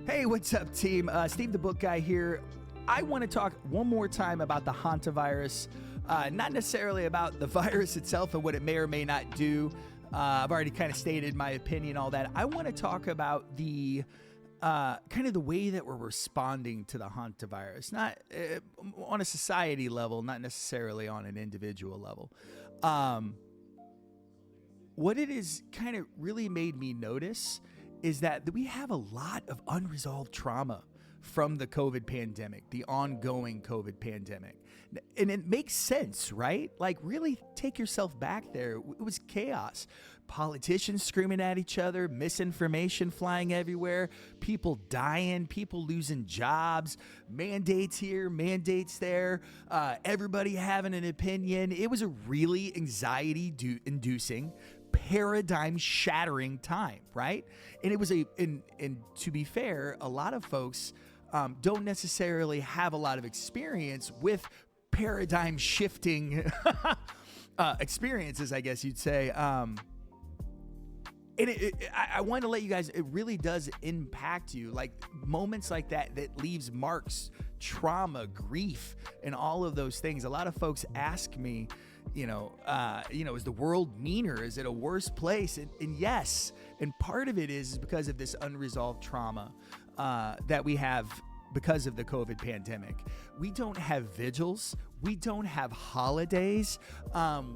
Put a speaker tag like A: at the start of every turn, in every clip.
A: Hey, what's up, team? Steve the Book Guy here. I want to talk one more time about the hantavirus, not necessarily about the virus itself and what it may or may not do. I've already kind of stated my opinion, all that. I want to talk about the kind of the way that we're responding to the hantavirus, not on a society level, not necessarily on an individual level. What it has kind of really made me notice is that we have a lot of unresolved trauma from the COVID pandemic, the ongoing COVID pandemic. And it makes sense, right? Like, really take yourself back there. It was chaos. Politicians screaming at each other, misinformation flying everywhere, people dying, people losing jobs, mandates here, mandates there, everybody having an opinion. It was a really anxiety-inducing, paradigm-shattering time, right? And it was and to be fair, a lot of folks don't necessarily have a lot of experience with paradigm-shifting experiences, I guess you'd say. And I want to let you guys, it really does impact you. Like moments like that leaves marks, trauma, grief, and all of those things. A lot of folks ask me, is the world meaner? Is it a worse place? And yes, and part of it is because of this unresolved trauma that we have because of the COVID pandemic. We don't have vigils. We don't have holidays.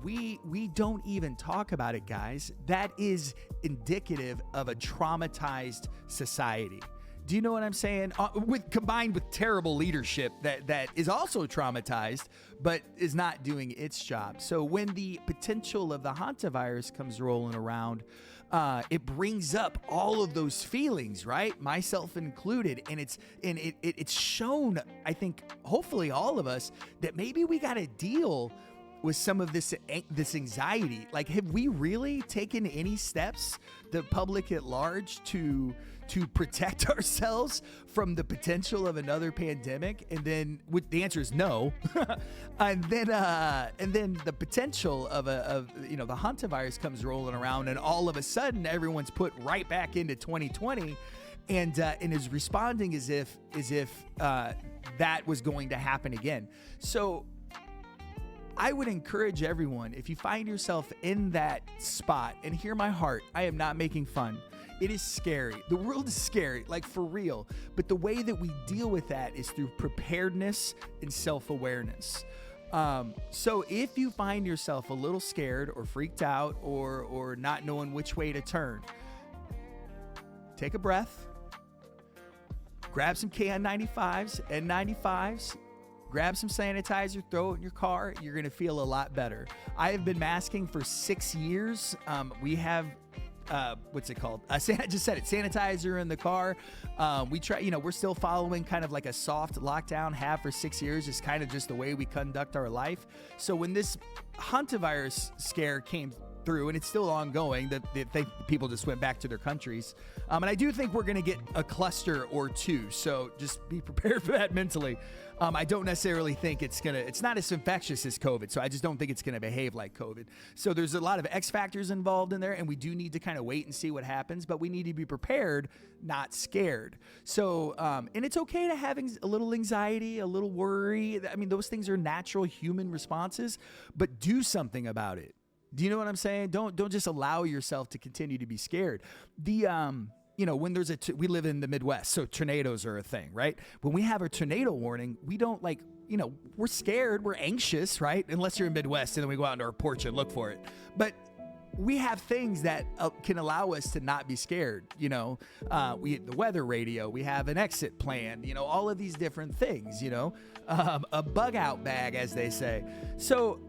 A: We don't even talk about it, guys. That is indicative of a traumatized society. Do you know what I'm saying? Combined with terrible leadership that is also traumatized, but is not doing its job. So when the potential of the hantavirus comes rolling around, it brings up all of those feelings, right? Myself included, and it's shown, I think, hopefully all of us, that maybe we got to deal with some of this anxiety. Like, have we really taken any steps, the public at large, to protect ourselves from the potential of another pandemic? And then the answer is no. and then the potential of the hantavirus comes rolling around, and all of a sudden everyone's put right back into 2020 and is responding as if that was going to happen again. So I would encourage everyone, if you find yourself in that spot, and hear my heart, I am not making fun. It is scary. The world is scary, like for real. But the way that we deal with that is through preparedness and self-awareness. So if you find yourself a little scared or freaked out or not knowing which way to turn, take a breath, grab some KN95s, N95s, grab some sanitizer, throw it in your car. You're going to feel a lot better. I have been masking for 6 years. We have, what's it called? I just said it, sanitizer in the car. We try, we're still following kind of like a soft lockdown, have for 6 years. It's kind of just the way we conduct our life. So when this hantavirus scare came through, and it's still ongoing, people just went back to their countries. And I do think we're going to get a cluster or two. So just be prepared for that mentally. I don't necessarily think it's not as infectious as COVID. So I just don't think it's going to behave like COVID. So there's a lot of X factors involved in there, and we do need to kind of wait and see what happens, but we need to be prepared, not scared. So, and it's okay to have a little anxiety, a little worry. I mean, those things are natural human responses, but do something about it. Do you know what I'm saying? Don't just allow yourself to continue to be scared. When there's we live in the Midwest, so tornadoes are a thing, right? When we have a tornado warning, we don't we're scared, we're anxious, right? Unless you're in Midwest, and then we go out into our porch and look for it. But we have things that can allow us to not be scared. We have the weather radio, we have an exit plan, all of these different things, a bug out bag, as they say. So,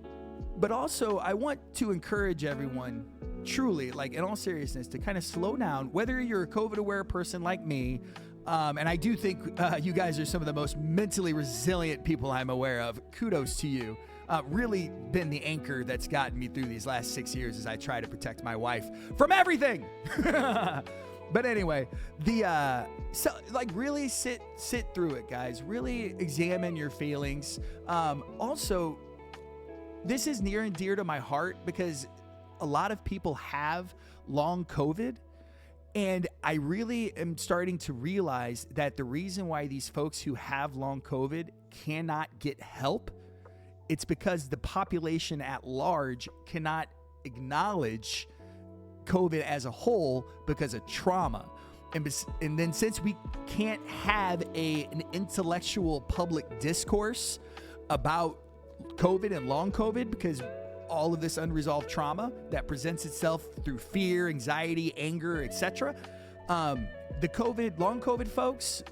A: but also I want to encourage everyone, truly, like in all seriousness, to kind of slow down, whether you're a COVID aware person like me. And I do think you guys are some of the most mentally resilient people I'm aware of. Kudos to you. Really been the anchor that's gotten me through these last 6 years as I try to protect my wife from everything. But anyway, really sit through it, guys. Really examine your feelings. Also, this is near and dear to my heart because a lot of people have long COVID, And I really am starting to realize that the reason why these folks who have long COVID cannot get help, it's because the population at large cannot acknowledge COVID as a whole because of trauma. And then since we can't have an intellectual public discourse about COVID and long COVID because all of this unresolved trauma that presents itself through fear, anxiety, anger, etc. The long COVID folks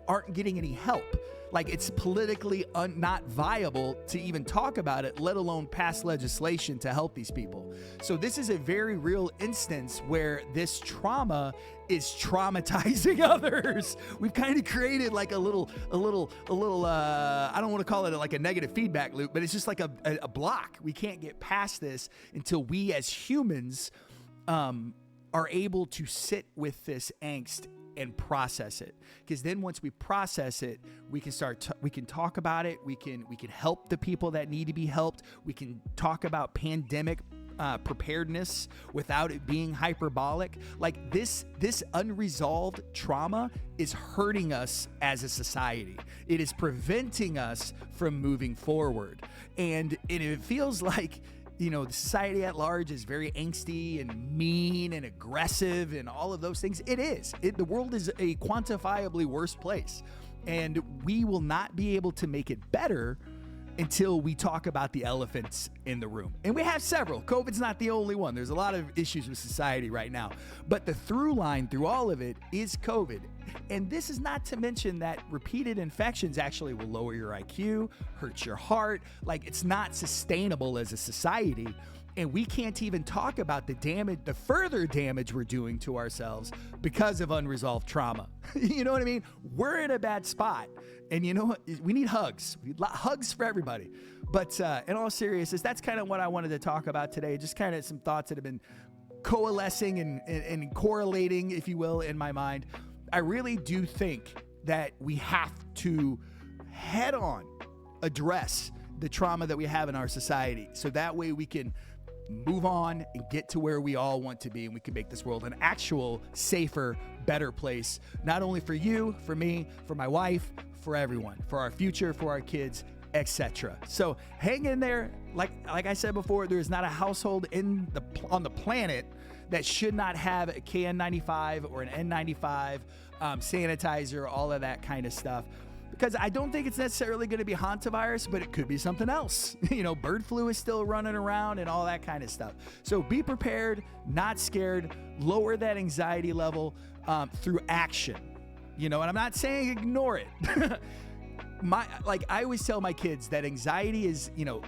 A: aren't getting any help. Like, it's politically not viable to even talk about it, let alone pass legislation to help these people. So this is a very real instance where this trauma is traumatizing others. We've kind of created like a little, I don't want to call it like a negative feedback loop, but it's just like a block. We can't get past this until we as humans are able to sit with this angst and process it. Because then once we process it, we can we can talk about it. We can help the people that need to be helped. We can talk about pandemic preparedness without it being hyperbolic. Like this unresolved trauma is hurting us as a society. It is preventing us from moving forward. And it feels like, you know, the society at large is very angsty and mean and aggressive and all of those things. It is. The world is a quantifiably worse place. And we will not be able to make it better until we talk about the elephants in the room. And we have several. COVID's not the only one. There's a lot of issues with society right now. But the through line through all of it is COVID. And this is not to mention that repeated infections actually will lower your IQ, hurt your heart. Like, it's not sustainable as a society. And we can't even talk about the further damage we're doing to ourselves because of unresolved trauma. You know what I mean? We're in a bad spot. And you know what? We need hugs. We need hugs for everybody. But in all seriousness, that's kind of what I wanted to talk about today. Just kind of some thoughts that have been coalescing and correlating, if you will, in my mind. I really do think that we have to head on address the trauma that we have in our society. So that way we can move on and get to where we all want to be, and we can make this world an actual safer, better place, not only for you, for me, for my wife, for everyone, for our future, for our kids, etc. So hang in there. Like I said before, there is not a household on the planet that should not have a KN95 or an N95, sanitizer, all of that kind of stuff. Because I don't think it's necessarily going to be hantavirus, but it could be something else. You know, bird flu is still running around and all that kind of stuff. So be prepared, not scared, lower that anxiety level through action. You know, and I'm not saying ignore it. I always tell my kids that anxiety is, you know,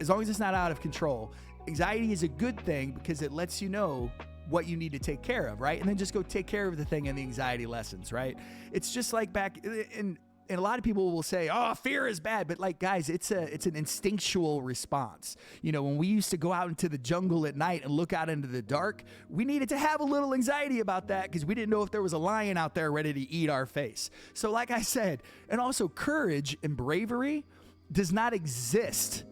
A: as long as it's not out of control, anxiety is a good thing because it lets you know what you need to take care of, right? And then just go take care of the thing and the anxiety lessens, right? It's just like back in. And a lot of people will say, oh, fear is bad. But like, guys, it's an instinctual response. You know, when we used to go out into the jungle at night and look out into the dark, we needed to have a little anxiety about that because we didn't know if there was a lion out there ready to eat our face. So like I said, and also courage and bravery does not exist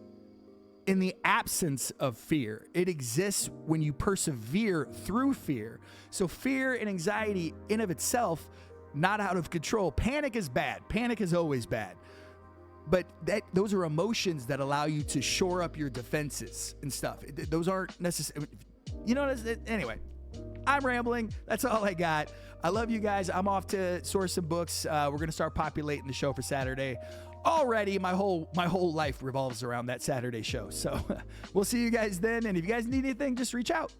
A: in the absence of fear. It exists when you persevere through fear. So fear and anxiety in of itself, not out of control. Panic is bad. Panic is always bad. But those are emotions that allow you to shore up your defenses and stuff. Those aren't necessarily, you know, anyway, I'm rambling. That's all I got. I love you guys. I'm off to source some books. We're going to start populating the show for Saturday. Already, my whole life revolves around that Saturday show. So we'll see you guys then. And if you guys need anything, just reach out.